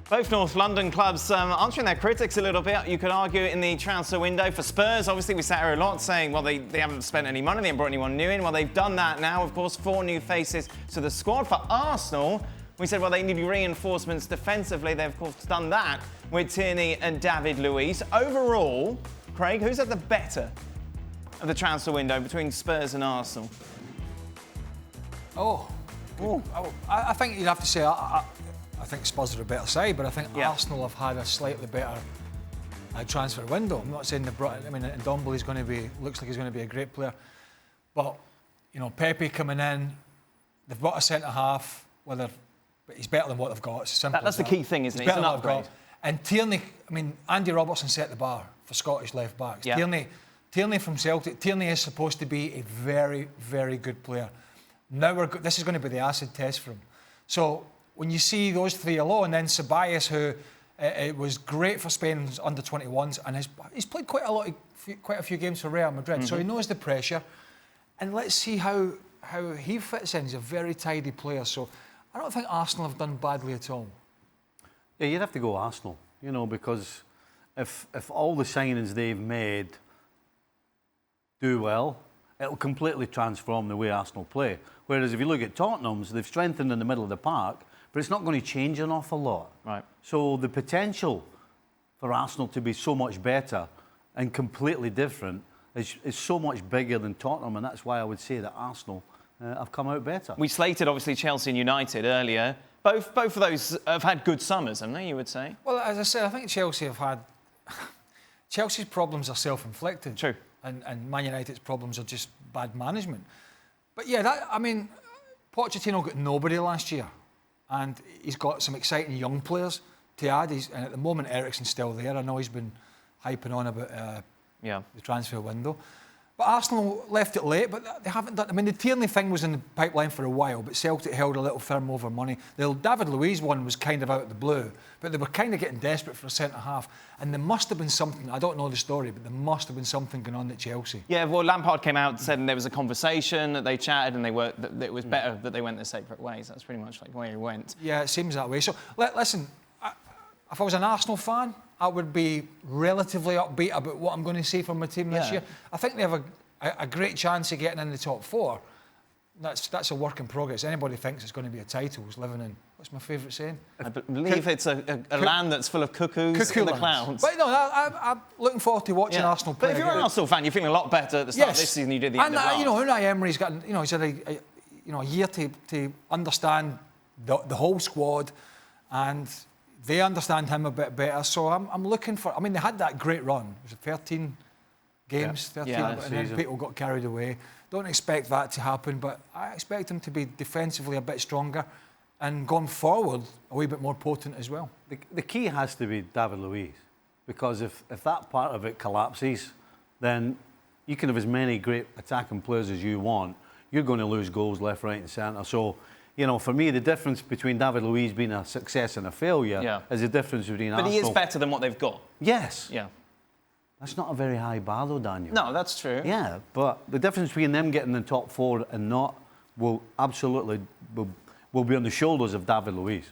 Both North London clubs answering their critics a little bit, you could argue, in the transfer window. For Spurs, obviously, we sat here a lot saying, well, they haven't spent any money, they haven't brought anyone new in. Well, they've done that now, of course, 4 new faces to the squad. For Arsenal, we said, well, they need reinforcements defensively. They've, of course, done that with Tierney and David Luiz. Overall, Craig, who's at the better of the transfer window between Spurs and Arsenal? I think you'd have to say, I think Spurs are a better side, but I think Arsenal have had a slightly better transfer window. I'm not saying they've brought. I mean, Ndombele is going to be, looks like he's going to be a great player, but you know, Pepe coming in, they've got a centre half. But he's better than what they've got. It's as simple That's as the key thing, isn't it? It's an upgrade. And Tierney, I mean, Andy Robertson set the bar for Scottish left backs. Yeah. Tierney from Celtic. Tierney is supposed to be a very, very good player. Now this is going to be the acid test for him. So when you see those 3 alone, then Ceballos, who it was great for Spain's under-21s, and he's played quite a few games for Real Madrid, so he knows the pressure. And let's see how he fits in. He's a very tidy player, so I don't think Arsenal have done badly at all. Yeah, you'd have to go Arsenal, you know, because if all the signings they've made do well, it'll completely transform the way Arsenal play. Whereas if you look at Tottenham's, they've strengthened in the middle of the park, but it's not going to change an awful lot. Right. So the potential for Arsenal to be so much better and completely different is so much bigger than Tottenham, and that's why I would say that Arsenal have come out better. We slated, obviously, Chelsea and United earlier. Both of those have had good summers, haven't they, you would say? Well, as I said, I think Chelsea have had... Chelsea's problems are self-inflicted. True. And Man United's problems are just bad management. But yeah, I mean, Pochettino got nobody last year, and he's got some exciting young players to add. And at the moment, Eriksen's still there. I know he's been hyping on about the transfer window. But Arsenal left it late, but they haven't done... I mean, the Tierney thing was in the pipeline for a while, but Celtic held a little firm over money. The David Luiz one was kind of out of the blue, but they were kind of getting desperate for a centre-half. And there must have been something, I don't know the story, but there must have been something going on at Chelsea. Yeah, well, Lampard came out and said there was a conversation, that they chatted, and that it was better that they went their separate ways. That's pretty much like where he went. Yeah, it seems that way. So, listen, if I was an Arsenal fan, I would be relatively upbeat about what I'm going to see from my team this year. I think they have a great chance of getting in the top 4. That's a work in progress. Anybody thinks it's going to be a title is living in, what's my favourite saying? I believe it's a land that's full of cuckoo in the clouds. But no, I'm looking forward to watching Arsenal play. But if you're an Arsenal fan, you're feeling a lot better at the start of this season than you did the end of last. And you know, Unai Emery's got, you know, he's had a year to understand the whole squad, and they understand him a bit better. So I'm looking for... I mean, they had that great run. It was 13 games, 13, and then people got carried away. Don't expect that to happen, but I expect them to be defensively a bit stronger and going forward a wee bit more potent as well. The key has to be David Luiz, because if that part of it collapses, then you can have as many great attacking players as you want. You're going to lose goals left, right and centre. So, you know, for me, the difference between David Luiz being a success and a failure is the difference between Arsenal... But he is better than what they've got. Yes. Yeah. That's not a very high bar, though, Daniel. No, that's true. Yeah, but the difference between them getting in the top 4 and not will absolutely be on the shoulders of David Luiz.